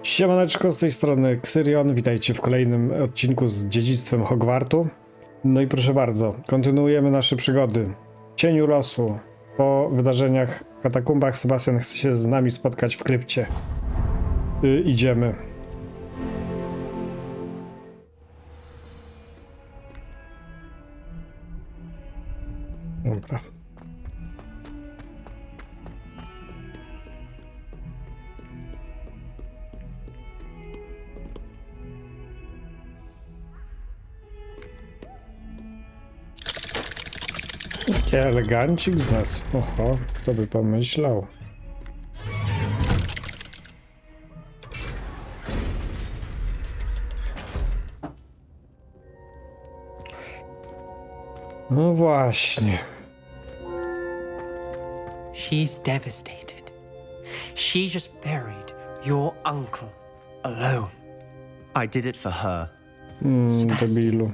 Siemaneczko, z tej strony Xyrion, witajcie w kolejnym odcinku z dziedzictwem Hogwartu. No i proszę bardzo, kontynuujemy nasze przygody w Cieniu Losu. Po wydarzeniach w katakumbach Sebastian chce się z nami spotkać w krypcie. Idziemy. Dobra. Jaki elegancik z nas. Oho, kto by pomyślał. No właśnie. She's devastated. She just buried your uncle alone. I did it for her. Debilu.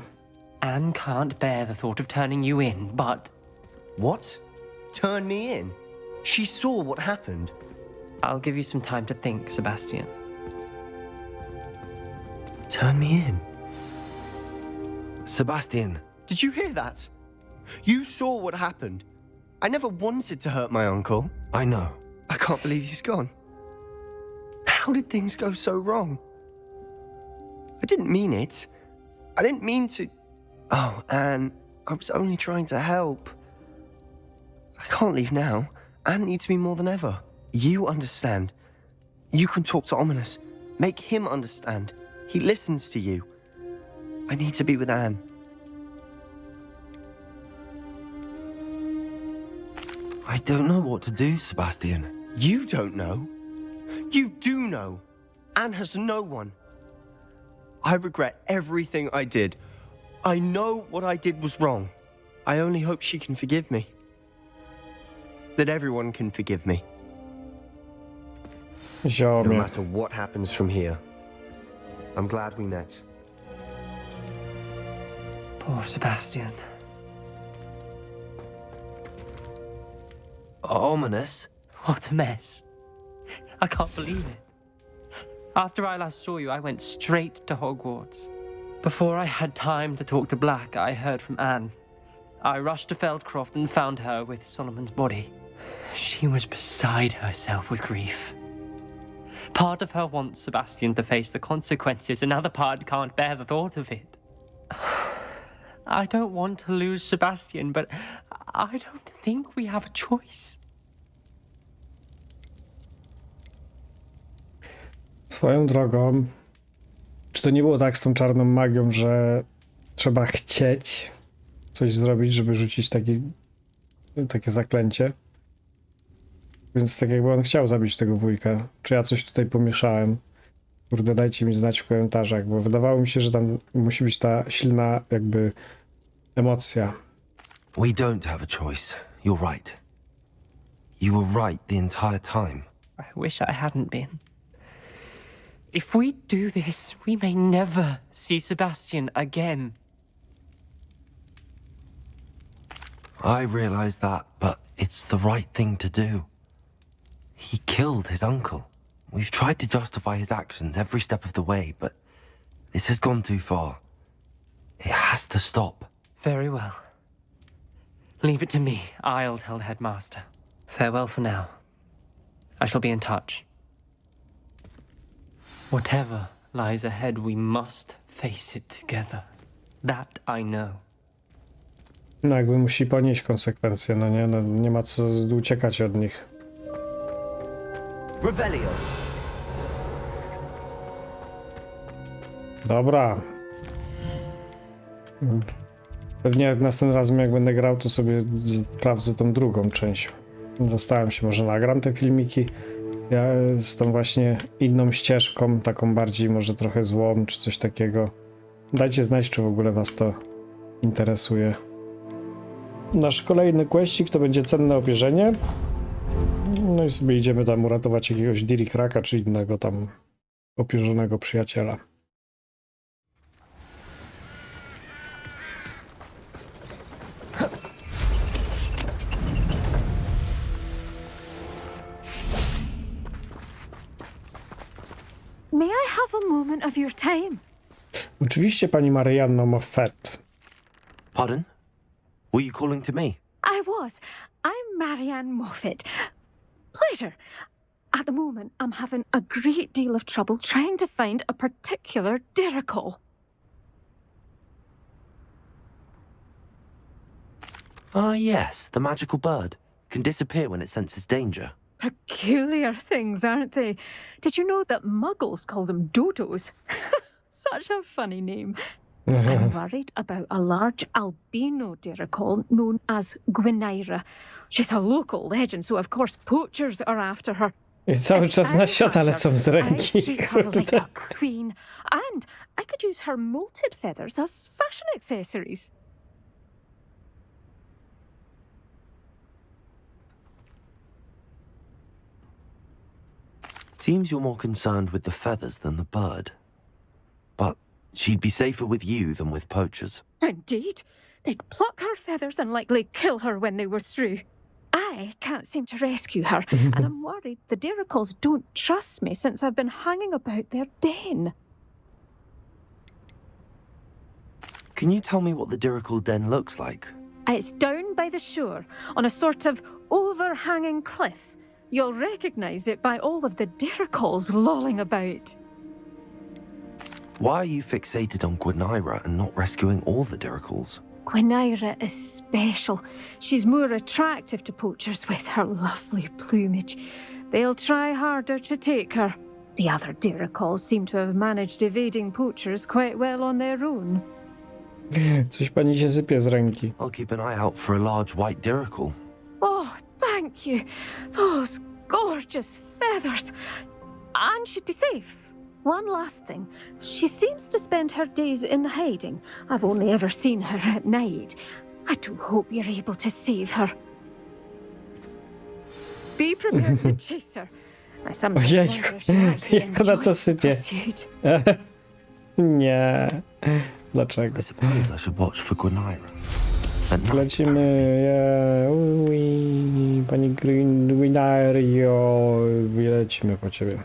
Anne can't bear the thought of turning you in, but What? Turn me in? She saw what happened. I'll give you some time to think, Sebastian. Turn me in? Sebastian, Did you hear that? You saw what happened. I never wanted to hurt my uncle. I know. I can't believe he's gone. How did things go so wrong? I didn't mean it. I didn't mean to... Oh, Anne, I was only trying to help. I can't leave now. Anne needs me more than ever. You understand. You can talk to Ominous. Make him understand. He listens to you. I need to be with Anne. I don't know what to do, Sebastian. You don't know. You do know. Anne has no one. I regret everything I did. I know what I did was wrong. I only hope she can forgive me. That everyone can forgive me. No Ziomie. matter what happens from here. I'm glad we met. Poor Sebastian. Ominous? What a mess. I can't believe it. After I last saw you, I went straight to Hogwarts. Before I had time to talk to Black, I heard from Anne. I rushed to Feldcroft and found her with Solomon's body. She was beside herself with grief. Part of her wants Sebastian to face the consequences, another part can't bear the thought of it. I don't want to lose Sebastian, but I don't think we have a choice. Swoją drogą, czy to nie było tak z tą czarną magią, że trzeba chcieć coś zrobić, żeby rzucić takie zaklęcie? Więc tak jakby on chciał zabić tego wujka. Czy ja coś tutaj pomieszałem? Kurde, dajcie mi znać w komentarzach, bo wydawało mi się, że tam musi być ta silna jakby emocja. We don't have a choice. You're right. You were right the entire time. I wish I hadn't been. If we do this, we may never see Sebastian again. I realize that, but it's the right thing to do. He killed his uncle. We've tried to justify his actions every step of the way, but this has gone too far. It has to stop. Very well. Leave it to me. I'll tell the headmaster. Farewell for now. I shall be in touch. Whatever lies ahead, we must face it together. That I know. No jakby musi ponieść konsekwencje, no nie? No, nie ma co uciekać od nich. Revelio. Dobra. Pewnie następnym razem jak będę grał, to sobie sprawdzę tą drugą część. Zastanawiam się, może nagram te filmiki. Ja z tą właśnie inną ścieżką, taką bardziej może trochę złą, czy coś takiego. Dajcie znać, czy w ogóle was to interesuje. Nasz kolejny questik to będzie Cenne Opierzenie. No i sobie idziemy tam uratować jakiegoś Dirikraka, czy innego tam opierzonego przyjaciela. May I have a moment of your time? Oczywiście, pani Marianno Moffat. Pardon? Were you calling to me? I was. I'm Marianne Moffat. Pleasure. At the moment, I'm having a great deal of trouble trying to find a particular dirical. Ah, yes, the magical bird. Can disappear when it senses danger. Peculiar things, aren't they? Did you know that muggles call them dodos? Such a funny name. I'm worried about a large albino dirical known as Gwynaira. She's a local legend, so of course poachers are after her. I cały czas nasiona lecą z I ręki. treat her like Kurde. a queen, and I could use her molted feathers as fashion accessories. Seems you're more concerned with the feathers than the bird. But she'd be safer with you than with poachers. Indeed. They'd pluck her feathers and likely kill her when they were through. I can't seem to rescue her, and I'm worried the diricals don't trust me since I've been hanging about their den. Can you tell me what the dirical den looks like? It's down by the shore, on a sort of overhanging cliff. You'll recognize it by all of the diricals lolling about. Why are you fixated on Gwynaira and not rescuing all the diricals? Gwynaira is special. She's more attractive to poachers with her lovely plumage. They'll try harder to take her. The other diricals seem to have managed evading poachers quite well on their own. Coś pani się sypie z ręki. I'll keep an eye out for a large white dirical. Oh, thank you. Those gorgeous feathers. And she'd be safe. One last thing. She seems to spend her days in hiding. I've only ever seen her at night. I do hope you're able to save her. Be prepared to chase her. I sometimes Ojejku, wonder if she actually jak ona to enjoys the sypie. pursuit. Nie. Dlaczego? I suppose I should watch for Gwynaira. At night, Lecimy. Ui, pani Gwynario. Lecimy po ciebie.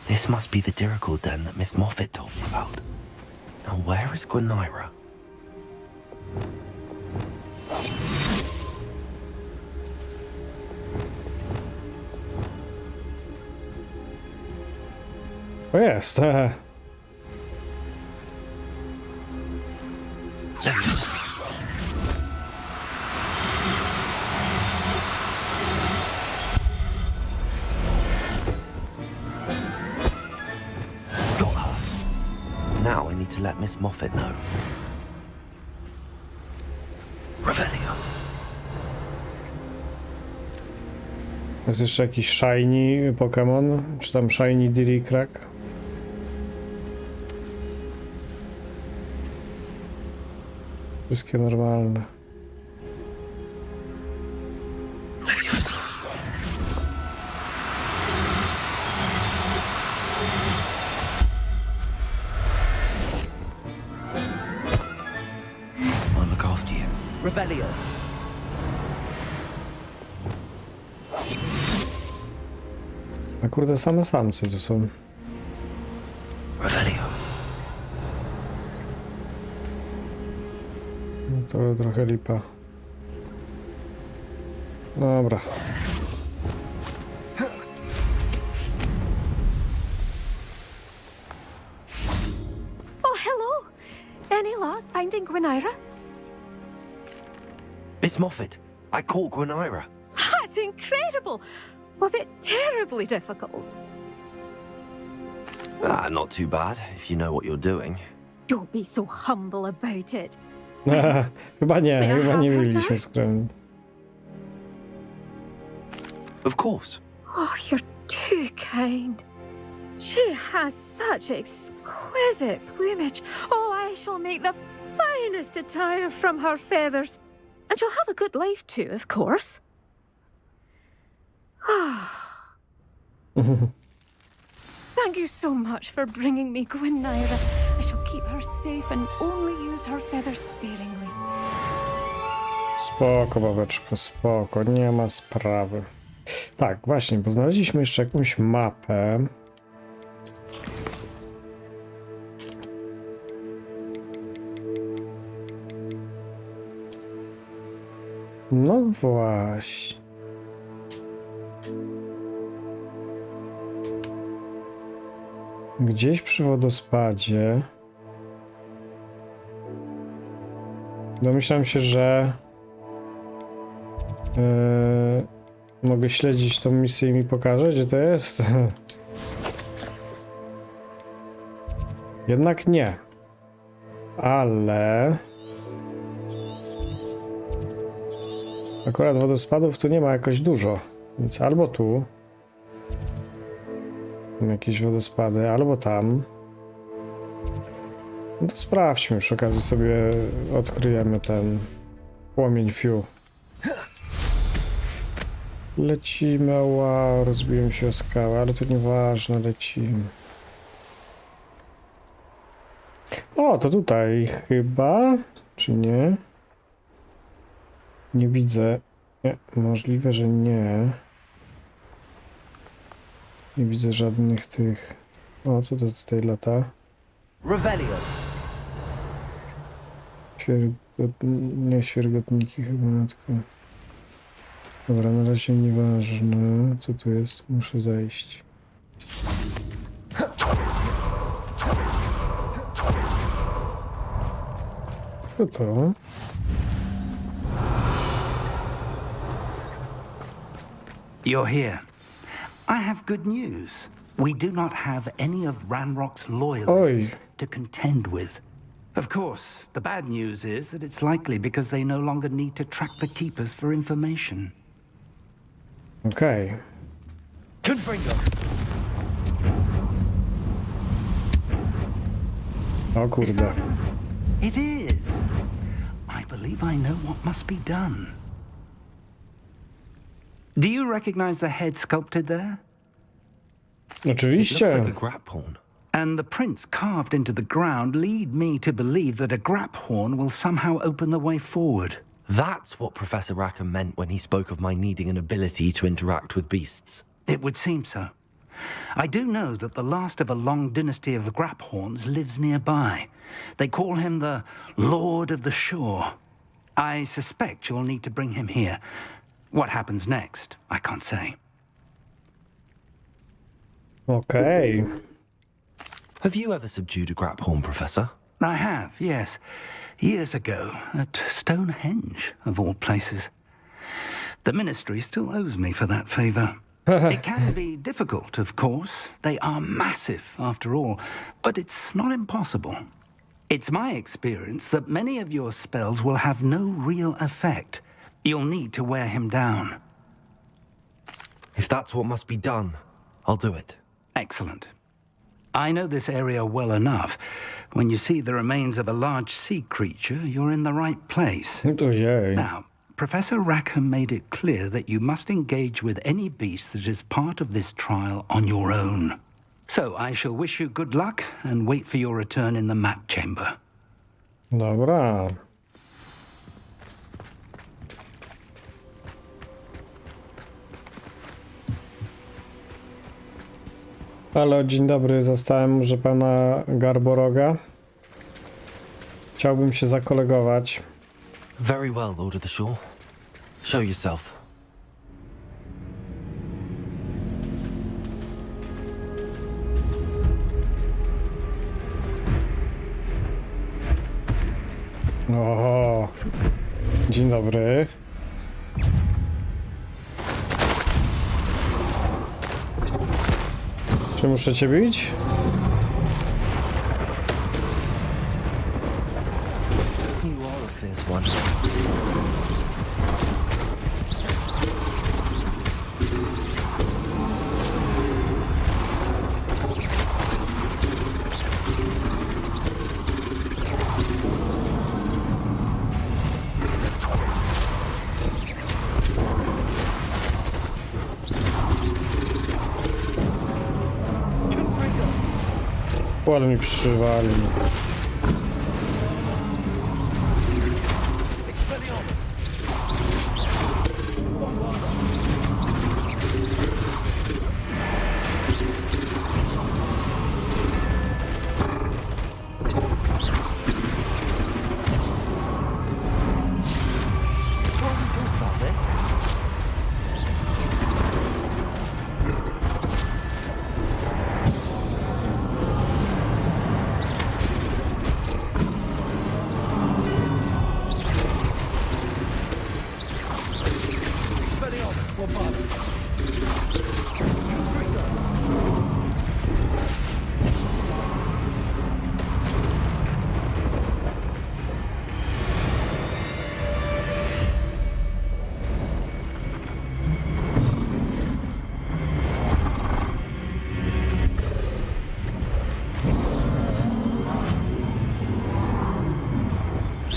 This must be the dirical den that Miss Moffat told me about. Now where is Gwynaira? O jest. Leviosa. Got her. Now I need to let Miss Moffat know. Revelio. Jest jeszcze jakiś shiny Pokémon? Czy tam shiny Dirikrak? Wszystkie normalne. Leviosa. I'll look after you. Revelio. A kurde, same samce tu są. Revelio. No to trochę lipa. Dobra. Oh, hello. Any luck finding Gwynaira? Miss Moffat, I caught Gwynaira. That's incredible. Was it terribly difficult? Ah, not too bad, if you know what you're doing. Don't be so humble about it. Chyba nie, May I chyba nie have her byliśmy now? skromni. Of course. Oh, you're too kind. She has such exquisite plumage. Oh, I shall make the finest attire from her feathers. And she'll have a good life too, of course. Thank you so much for bringing me Gwynaira. I shall keep her safe and only use her feathers sparingly. Spoko, babeczko, spoko, nie ma sprawy. Tak, właśnie, bo znaleźliśmy jeszcze jakąś mapę. No właśnie. Gdzieś przy wodospadzie. Domyślam się, że mogę śledzić tą misję i mi pokaże, gdzie to jest. Jednak nie. Ale akurat wodospadów tu nie ma jakoś dużo, więc albo tu są jakieś wodospady, albo tam. No to sprawdźmy, przy okazji sobie odkryjemy ten płomień fiu. Lecimy, wow, rozbiłem się o skałę, ale to nieważne, lecimy. O, to tutaj chyba, czy nie? Nie widzę. Nie, możliwe, że nie. Nie widzę żadnych tych... O, co to tutaj lata? Revelio. Nie świergotniki chyba, tylko... Dobra, na razie nieważne. Co tu jest? Muszę zejść. Co to? You're here. I have good news. We do not have any of Ranrock's loyalists Oi. to contend with. Of course, the bad news is that it's likely because they no longer need to track the Keepers for information. Okej. Confringo. O kurde. It is. I believe I know what must be done. Do you recognize the head sculpted there? It looks Oczywiście. like a grapphorn. And the prints carved into the ground lead me to believe that a graphorn will somehow open the way forward. That's what Professor Rackham meant when he spoke of my needing an ability to interact with beasts. It would seem so. I do know that the last of a long dynasty of graphorns lives nearby. They call him the Lord of the Shore. I suspect you'll need to bring him here. What happens next, I can't say. Okej. Have you ever subdued a grapphorn, Professor? I have, yes. Years ago, at Stonehenge, of all places. The Ministry still owes me for that favor. It can be difficult, of course. They are massive, after all, but it's not impossible. It's my experience that many of your spells will have no real effect. You'll need to wear him down. If that's what must be done, I'll do it. Excellent. I know this area well enough. When you see the remains of a large sea creature, you're in the right place. Ojej. Now, Professor Rackham made it clear that you must engage with any beast that is part of this trial on your own. So I shall wish you good luck and wait for your return in the map chamber. Dobra. Halo, dzień dobry, zastałem może pana Garboroga. Chciałbym się zakolegować. Very well, Lord of the Shore. Show yourself. O, dzień dobry. Czy muszę cię bić? You are a fierce one. O, ale mi przywalił.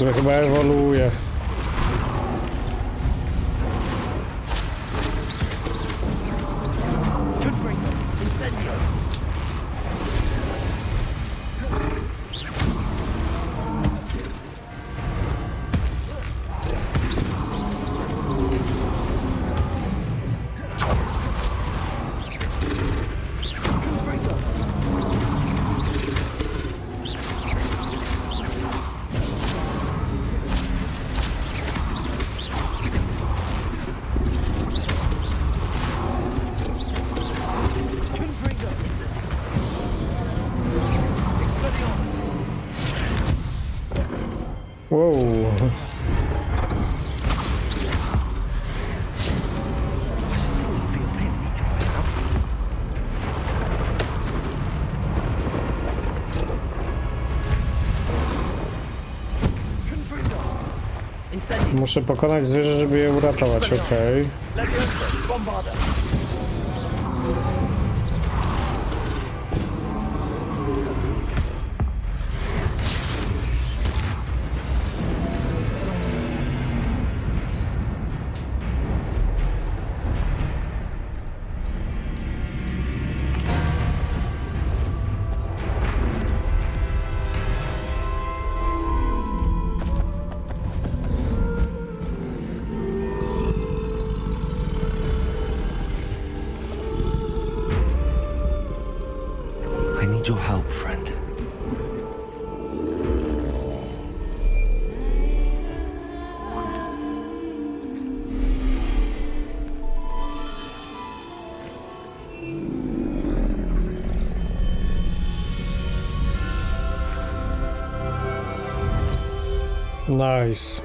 który chyba ewoluuje. Wow. Muszę pokonać zwierzę, żeby je uratować, okej. I need your help, friend. Nice.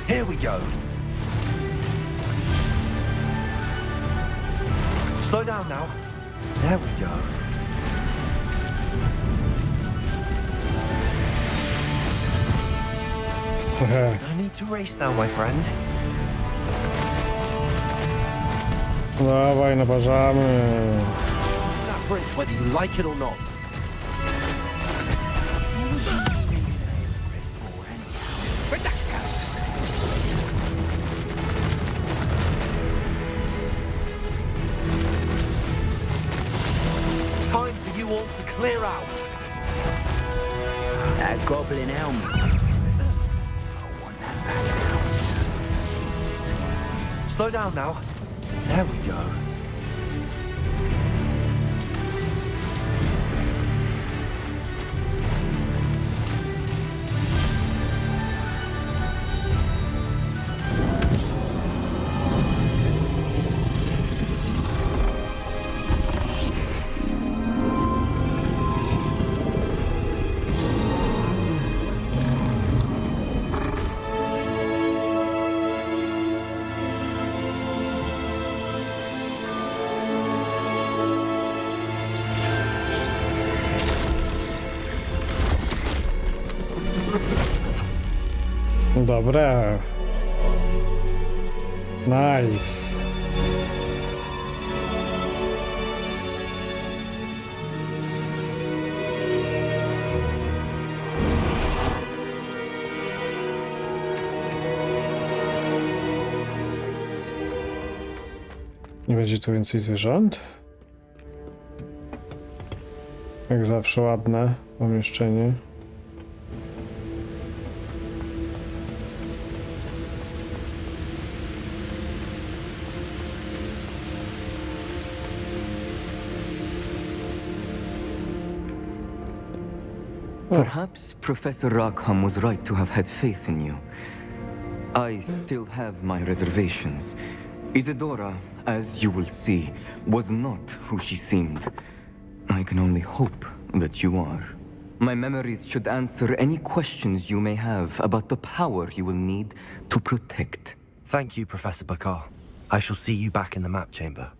Here we go. Slow down now. There we go. No need to race now, my friend. Dawaj, naparzamy. That bridge, whether you like it or not. Time for you all to clear out. That goblin helmet. Slow down now. There we go. Dobre. Nice. Nie będzie tu więcej zwierząt? Jak zawsze ładne pomieszczenie. Perhaps Professor Rackham was right to have had faith in you. I still have my reservations. Isadora, as you will see, was not who she seemed. I can only hope that you are. My memories should answer any questions you may have about the power you will need to protect. Thank you, Professor Bakara. I shall see you back in the map chamber.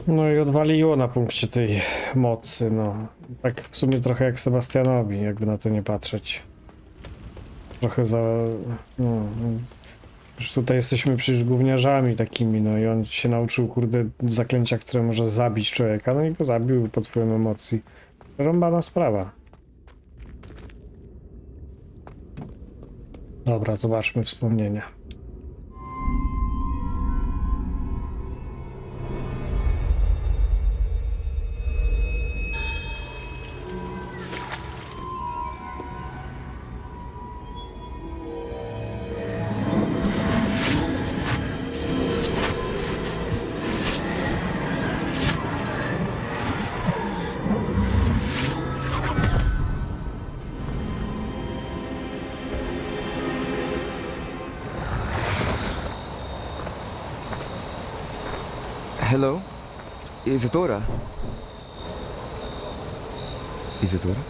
No i odwaliło na punkcie tej mocy, no. Tak w sumie trochę jak Sebastianowi, jakby na to nie patrzeć. trochę za... No, już tutaj jesteśmy przecież gówniarzami takimi, no i on się nauczył, kurde, zaklęcia, które może zabić człowieka, no i go zabił pod wpływem emocji. Rąbana sprawa. Dobra, zobaczmy wspomnienia. Hello? Isadora? Isadora?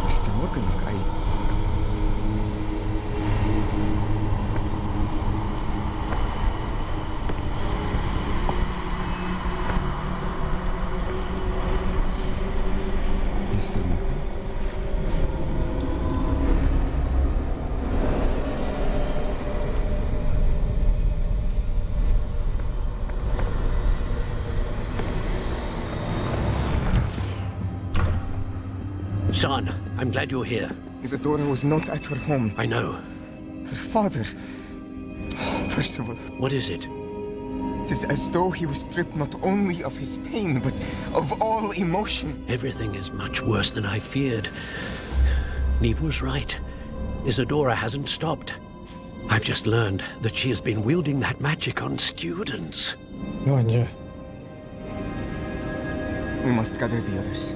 Mr. Rokoko, Mr. Rokoko. Son, I'm glad you're here. Isadora was not at her home. I know. Her father... Percival. What is it? It is as though he was stripped not only of his pain, but of all emotion. Everything is much worse than I feared. Neve was right. Isadora hasn't stopped. I've just learned that she has been wielding that magic on students. O nie. We must gather the others.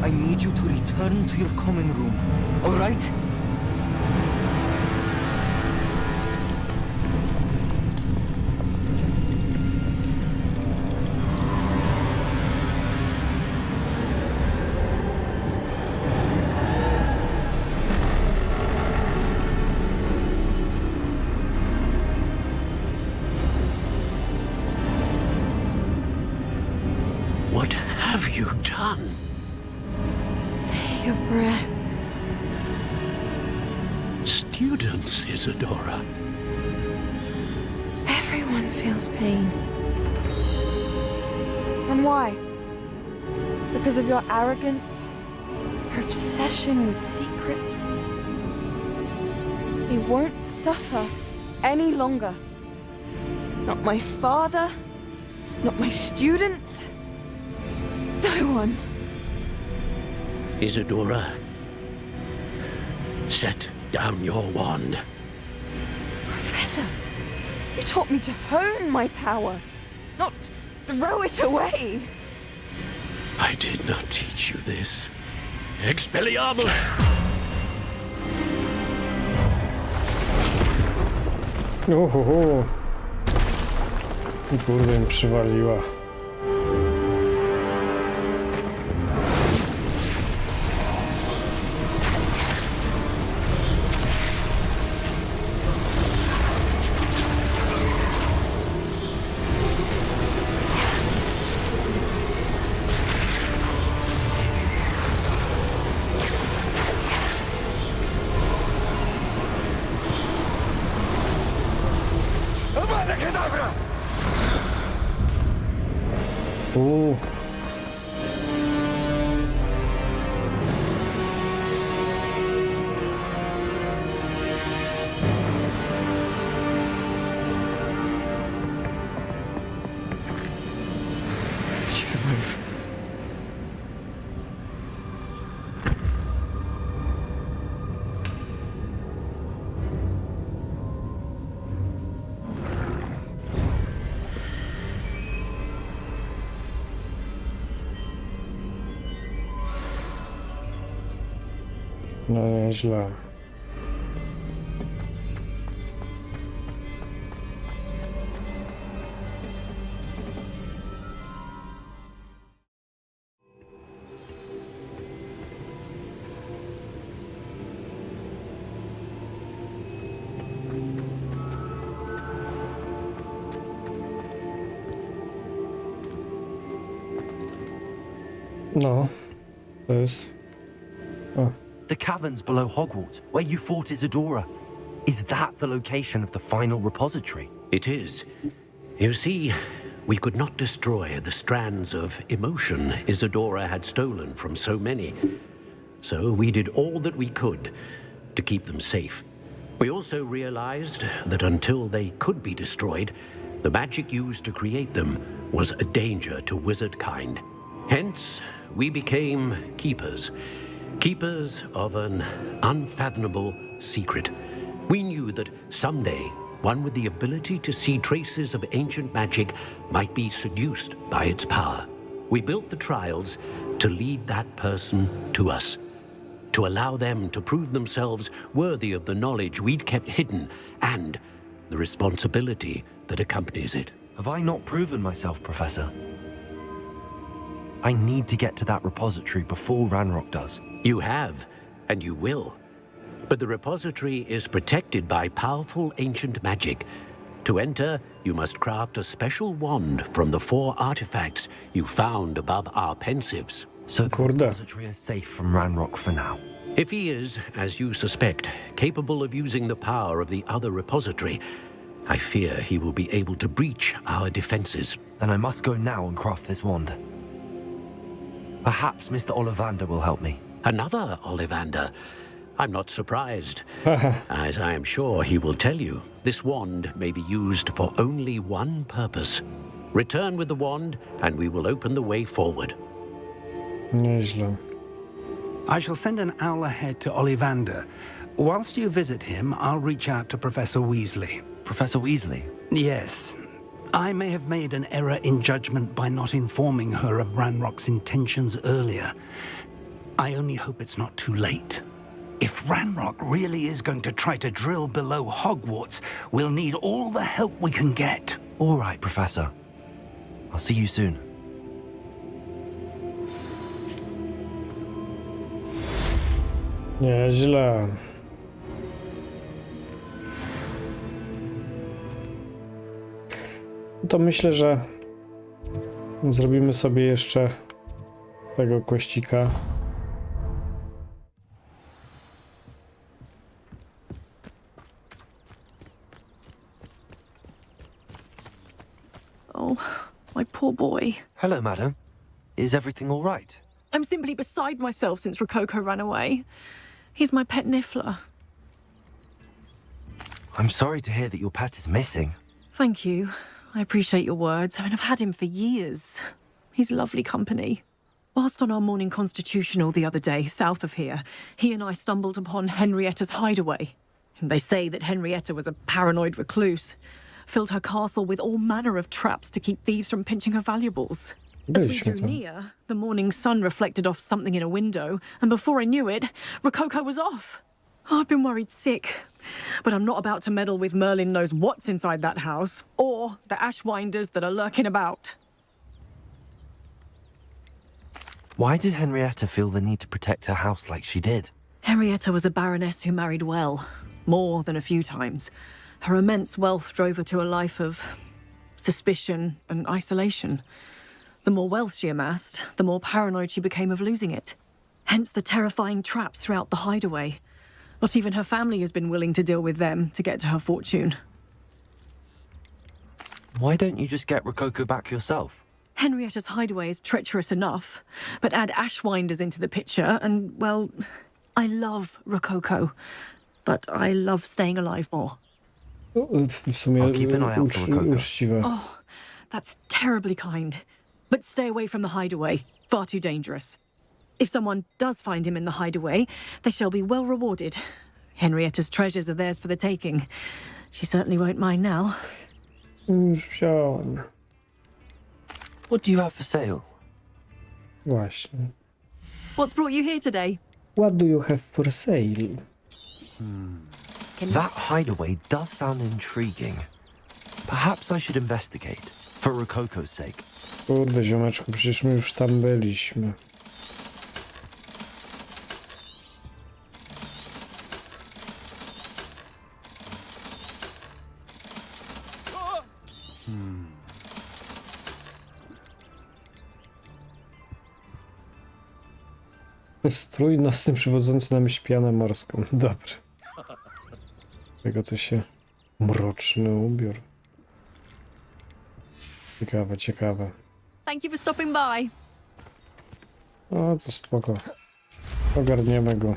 I need you to return to your common room, all right? What have you done? Take a breath. Students, Isadora. Everyone feels pain. And why? Because of your arrogance? Your obsession with secrets? He won't suffer any longer. Not my father, not my students, no one. Isadora, set down your wand. Professor, you taught me to hone my power, not throw it away. I did not teach you this. Expelliarmus! Uhuhu. Kurde, mi przywaliła. Uuu. She's alive. No nieźle. No, to jest... O, The caverns below Hogwarts, where you fought Isadora. Is that the location of the final repository? It is. You see, we could not destroy the strands of emotion Isadora had stolen from so many. So we did all that we could to keep them safe. We also realized that until they could be destroyed, the magic used to create them was a danger to wizard kind. Hence, we became keepers. Keepers of an unfathomable secret. We knew that someday, one with the ability to see traces of ancient magic might be seduced by its power. We built the trials to lead that person to us, to allow them to prove themselves worthy of the knowledge we'd kept hidden and the responsibility that accompanies it. Have I not proven myself, Professor? I need to get to that repository before Ranrock does. You have, and you will. But the repository is protected by powerful ancient magic. To enter, you must craft a special wand from the 4 artifacts you found above our pensives. So the Kurde. repository is safe from Ranrock for now. If he is, as you suspect, capable of using the power of the other repository, I fear he will be able to breach our defenses. Then I must go now and craft this wand. Perhaps Mr. Ollivander will help me. Another Ollivander. I'm not surprised, as I am sure he will tell you. This wand may be used for only one purpose. Return with the wand, and we will open the way forward. nieźle. I shall send an owl ahead to Ollivander. Whilst you visit him, I'll reach out to Professor Weasley. Professor Weasley? Yes. I may have made an error in judgment by not informing her of Ranrock's intentions earlier. I only hope it's not too late. If Ranrock really is going to try to drill below Hogwarts, we'll need all the help we can get. All right, Professor. I'll see you soon. Nieźle. To myślę, że zrobimy sobie jeszcze tego kościka. Oh, my poor boy. Hello, madam. Is everything all right? I'm simply beside myself since Rokoko ran away. He's my pet Niffler. I'm sorry to hear that your pet is missing. Thank you. I appreciate your words. I mean, I've had him for years. He's lovely company. Whilst on our morning constitutional the other day, south of here, he and I stumbled upon Henrietta's hideaway. They say that Henrietta was a paranoid recluse, filled her castle with all manner of traps to keep thieves from pinching her valuables. As we Byliśmy drew tam. near, the morning sun reflected off something in a window, and before I knew it, Rokoko was off. I've been worried sick, but I'm not about to meddle with Merlin knows what's inside that house, or the Ashwinders that are lurking about. Why did Henrietta feel the need to protect her house like she did? Henrietta was a baroness who married well, more than a few times. Her immense wealth drove her to a life of suspicion and isolation. The more wealth she amassed, the more paranoid she became of losing it. Hence the terrifying traps throughout the hideaway. Not even her family has been willing to deal with them to get to her fortune. Why don't you just get Rokoko back yourself? Henrietta's hideaway is treacherous enough, but add Ashwinders into the picture and, well, I love Rokoko, but I love staying alive more. W sumie I'll keep an eye out for Rokoko. uczciwe. Oh, that's terribly kind. But stay away from the hideaway. Far too dangerous. If someone does find him in the hideaway, they shall be well rewarded. Henrietta's treasures are theirs for the taking. She certainly won't mind now. Już wziąłem. What do you have for sale? Właśnie. What's brought you here today? What do you have for sale? That hideaway does sound intriguing. Perhaps I should investigate, for Rokoko's sake. Kurde, ziomeczku, przecież my już tam byliśmy. Strój nocny przywodzący nam śpianę morską. Dobry. Tego to się... Mroczny ubiór. Ciekawe, ciekawe. Thank you for stopping by. O, to spoko. Ogarniemy go.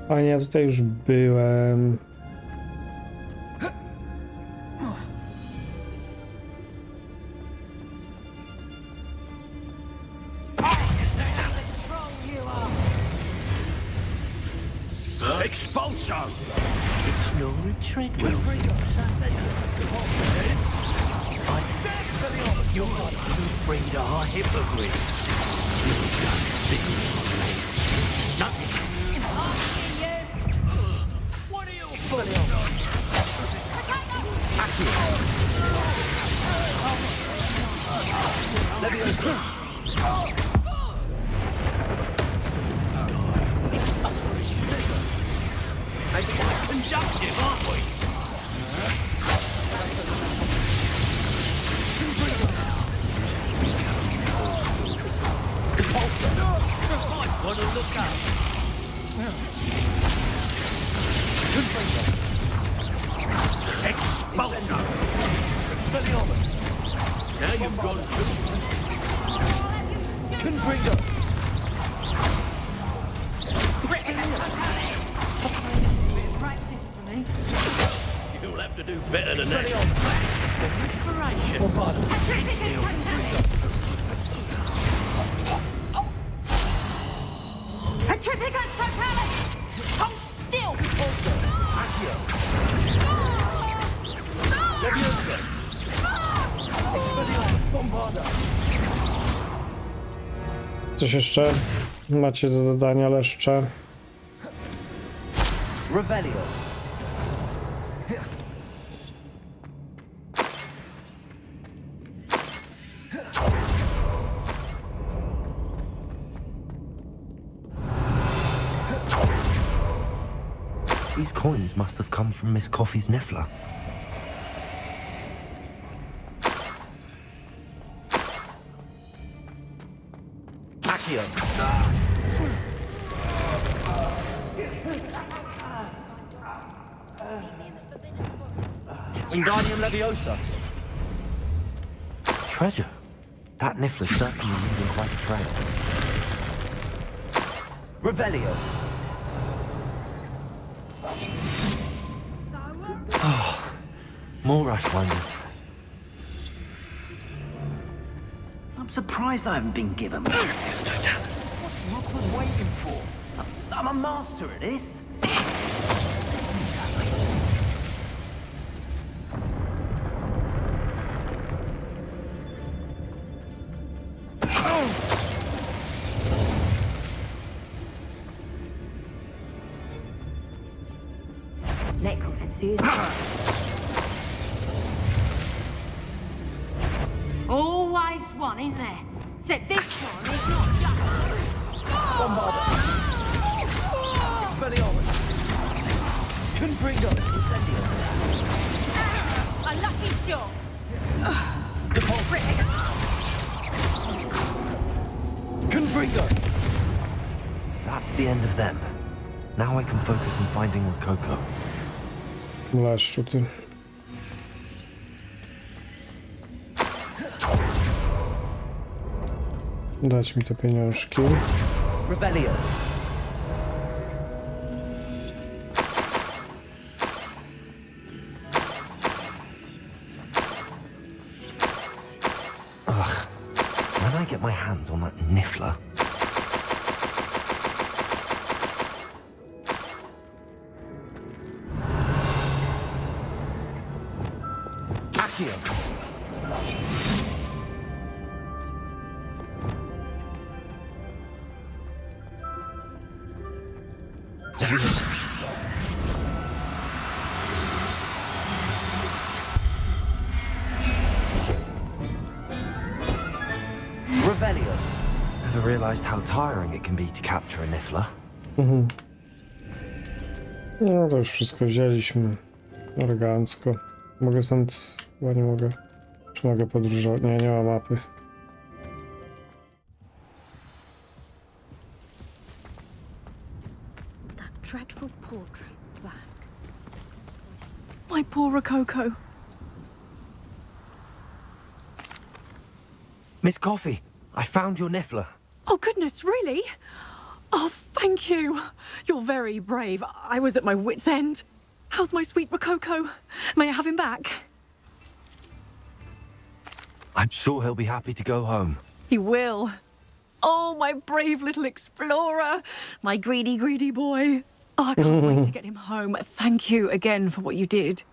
A nie, ja tutaj już byłem. Expulsion! It's no retreat, Will. You're not afraid of our hypocrite. Nothing. What are you? I think we're conductive, aren't we? Might want to look up. Expulsion! Expelliarmus! Now you've gone through. Confringo! You'll have to do better than that. Inspiration. Petrificus totalis! Hold still! Coś jeszcze macie do dodania, leszcze? Revelio. These coins must have come from Miss Coffee's Niffler. Accio. Wingardium Leviosa. Treasure. That Niffler's certainly leaving quite a trail. Revelio. More Rushwinders. I'm surprised I haven't been given one. What's Rookwood waiting for? I'm a master at this. My senses. Necromancy is always one, ain't there? Except this one is not just. Expelliarmus. Confringo. Incendio. A lucky shot. Confringo. That's the end of them. Now I can focus on finding Rokoko. Leszczu, ty. Dać mi te pieniążki. Revelio. Ugh. When I get my hands on that Niffler. Accio. Revelio. Never realized how tiring it can be to capture a niffler. No to już wszystko wzięliśmy. Elegancko. Mogę stąd... Chyba nie mogę. Czy mogę podróżować? Nie, nie ma mapy. That dreadful portrait back. My poor Rokoko. Miss Coffee, I found your niffler. Oh, goodness, really? Oh, thank you. You're very brave. I was at my wit's end. How's my sweet Rokoko? May I have him back? I'm sure he'll be happy to go home. He will. Oh, my brave little explorer. My greedy, greedy boy. Oh, I can't wait to get him home. Thank you again for what you did.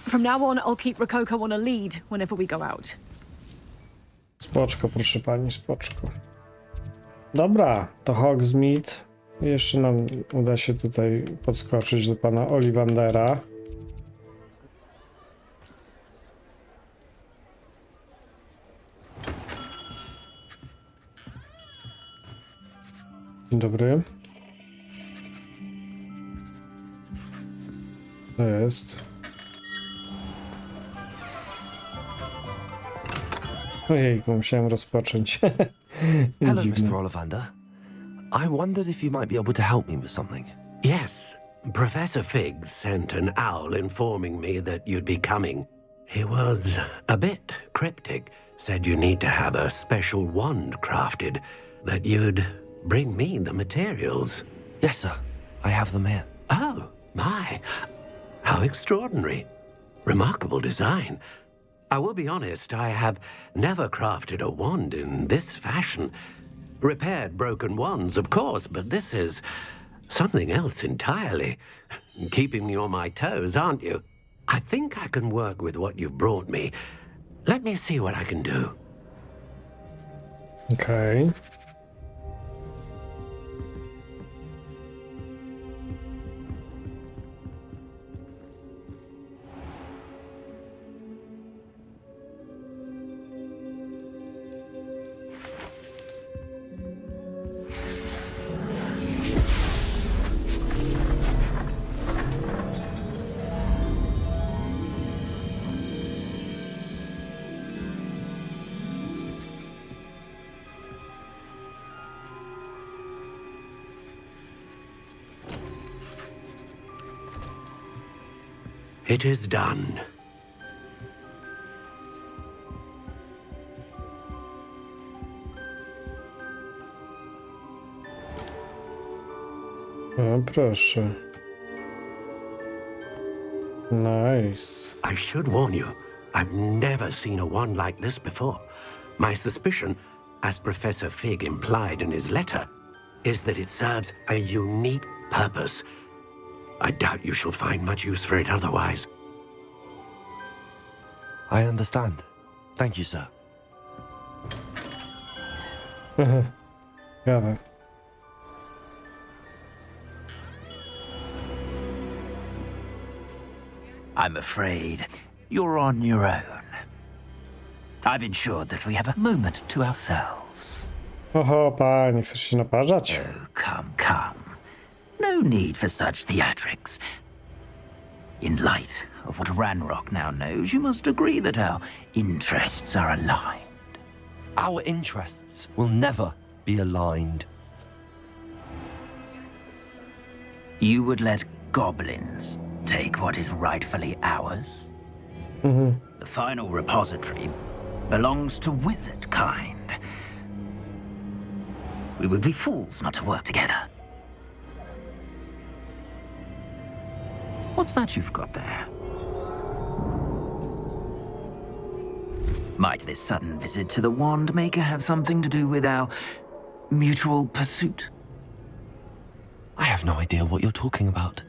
From now on, I'll keep Rokoko on a lead whenever we go out. Spoczko, proszę pani, spoczko. Dobra, to Hogsmeade. Jeszcze nam uda się tutaj podskoczyć do pana Ollivandera. Dzień dobry. To jest. Ojejku, musiałem rozpocząć. Hello, Dziwne. Mr. Ollivander. I wondered if you might be able to help me with something. Yes, Professor Fig sent an owl informing me that you'd be coming. He was a bit cryptic, said you need to have a special wand crafted, that you'd bring me the materials. Yes, sir. I have them here. Oh, my. How extraordinary. Remarkable design. I will be honest, I have never crafted a wand in this fashion. Repaired broken wands, of course, but this is something else entirely. Keeping me on my toes, aren't you? I think I can work with what you've brought me. Let me see what I can do. Okej. It is done. O, proszę. Nice. I should warn you, I've never seen a wand like this before. My suspicion, as Professor Fig implied in his letter, is that it serves a unique purpose. I doubt you shall find much use for it otherwise. I understand. Thank you, sir. Ciekawe. I'm afraid you're on your own. I've ensured that we have a moment to ourselves. Oho, panie, chcesz się naparzać? Oh, come. No need for such theatrics. In light of what Ranrock now knows, you must agree that our interests are aligned. Our interests will never be aligned. You would let goblins take what is rightfully ours? The final repository belongs to wizard kind. We would be fools not to work together. What's that you've got there? Might this sudden visit to the Wand Maker have something to do with our mutual pursuit? I have no idea what you're talking about.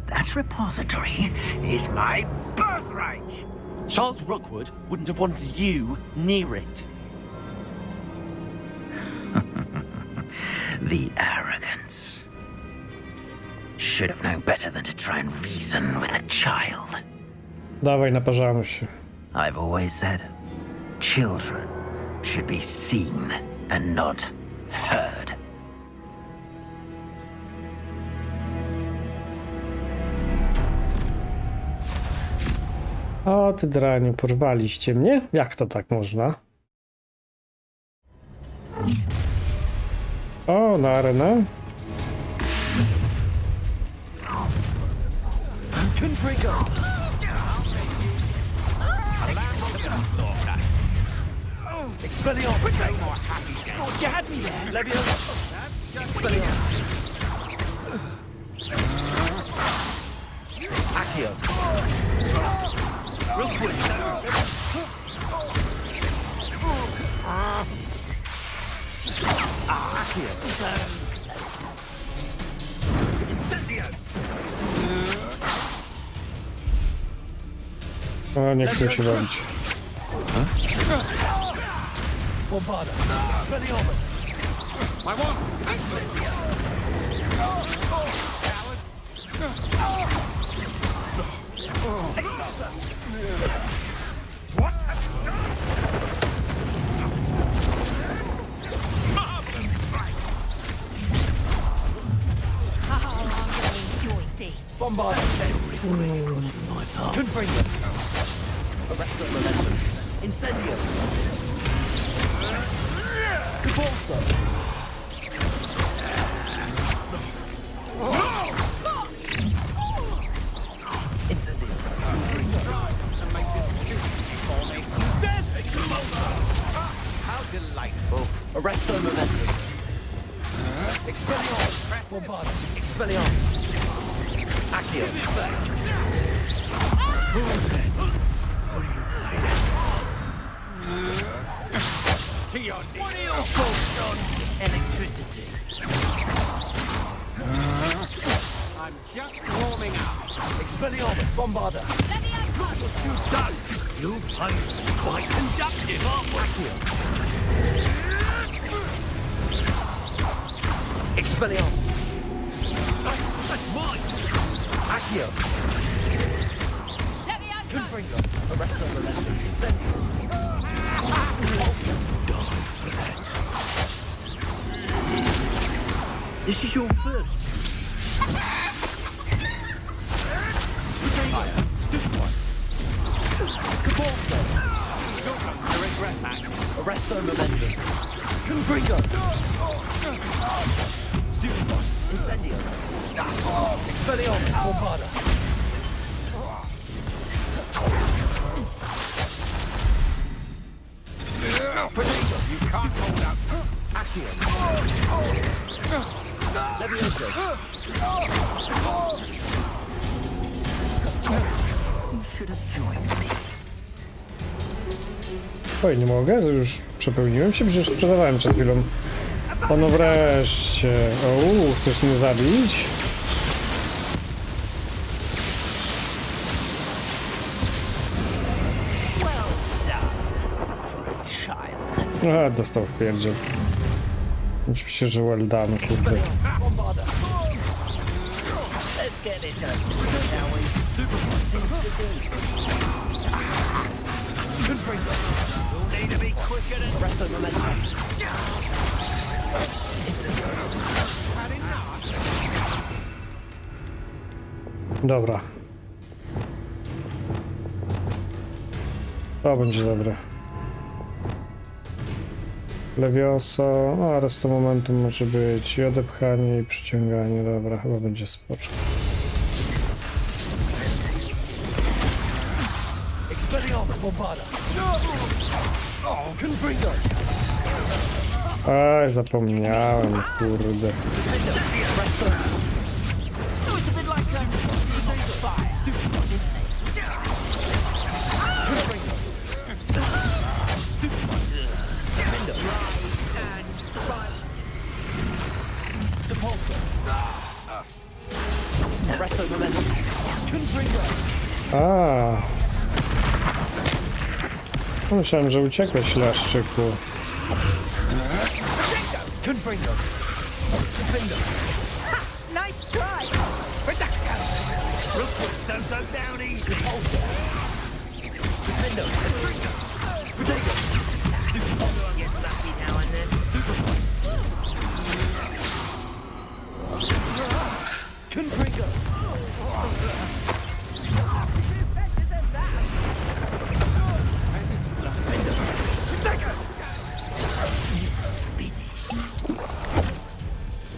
That repository is my birthright! Charles Rookwood wouldn't have wanted you near it. The arrogance. Should have known better than to try and reason with a child. Dawaj, naparzamy się. I've always said, children should be seen and not heard. O, ty draniu, porwaliście mnie? Jak to tak można? O, na arenę. O, nie chcę się bawić. This is your first. Arresto momentum. Confringo. Stupid one. Incendio. Expelliarmus. Bombarda. Protego. You can't hold out. Accio. Levioso. You should have joined me. Oj, nie mogę? To już przepełniłem się? Przecież sprzedawałem przed chwilą. O, no wreszcie. O, chcesz mnie zabić? A, dostał w pierdziel. Oczywiście, że well done, kurde. Dobra. To będzie dobre. Levioso, no arresto momentum może być i odepchanie i przyciąganie, dobra, chyba będzie spoczko. Aj, zapomniałem, kurde. A. Myślałem, że uciekłeś, leszczyku. Nice try! Don't go down easy. Everyone gets lucky now and then. Confringo.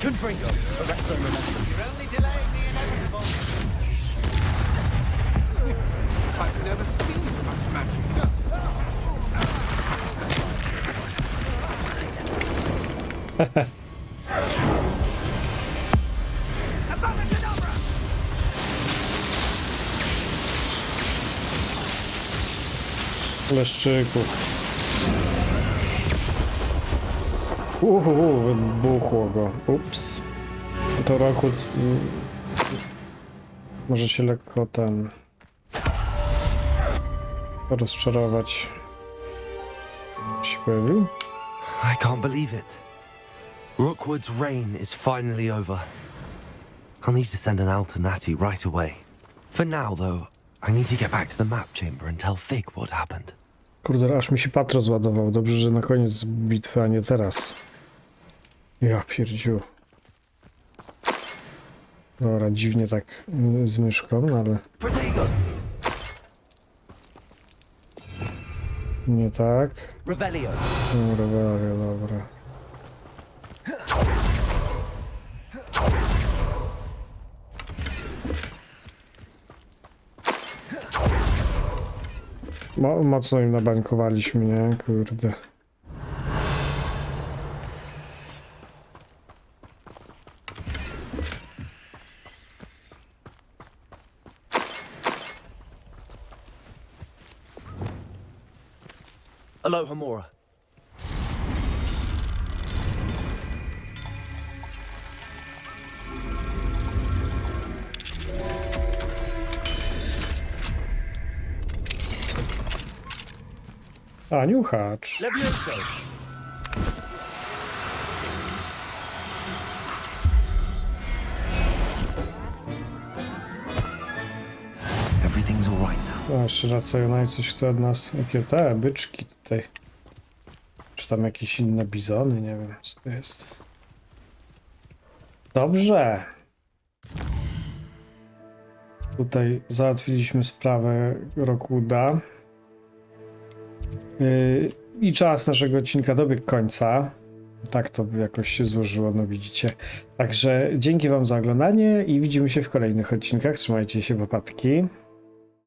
Confringo. Arrest them, remember. You're only delaying the inevitable. I've never seen such magic. Leszczyków. Wybuchło go. Ups. To roku... Może się lekko ten... rozczarować. Się pojawił? I can't believe it. Rookwood's reign is finally over. I'll need to send an alternati right away. For now, though, I need to get back to the map chamber and tell Fig what happened. Kurde, aż mi się patro zładował. Dobrze, że na koniec bitwy, a nie teraz. Ja pierdziu. Dobra, dziwnie tak z myszką, no ale... Nie tak. Revelio. Dobra. Mocno im nabankowaliśmy, nie? Kurde. Aloha Mora. A, niuchacz. Levioso. Everything's all right now. A, jeszcze Racjonaj coś chce od nas. Jakie te byczki tutaj. Czy tam jakieś inne bizony? Nie wiem, co to jest. Dobrze. Tutaj załatwiliśmy sprawę Rokwooda. I czas naszego odcinka dobiegł końca. Tak to jakoś się złożyło, no widzicie. Także dzięki wam za oglądanie i widzimy się w kolejnych odcinkach. Trzymajcie się, papatki.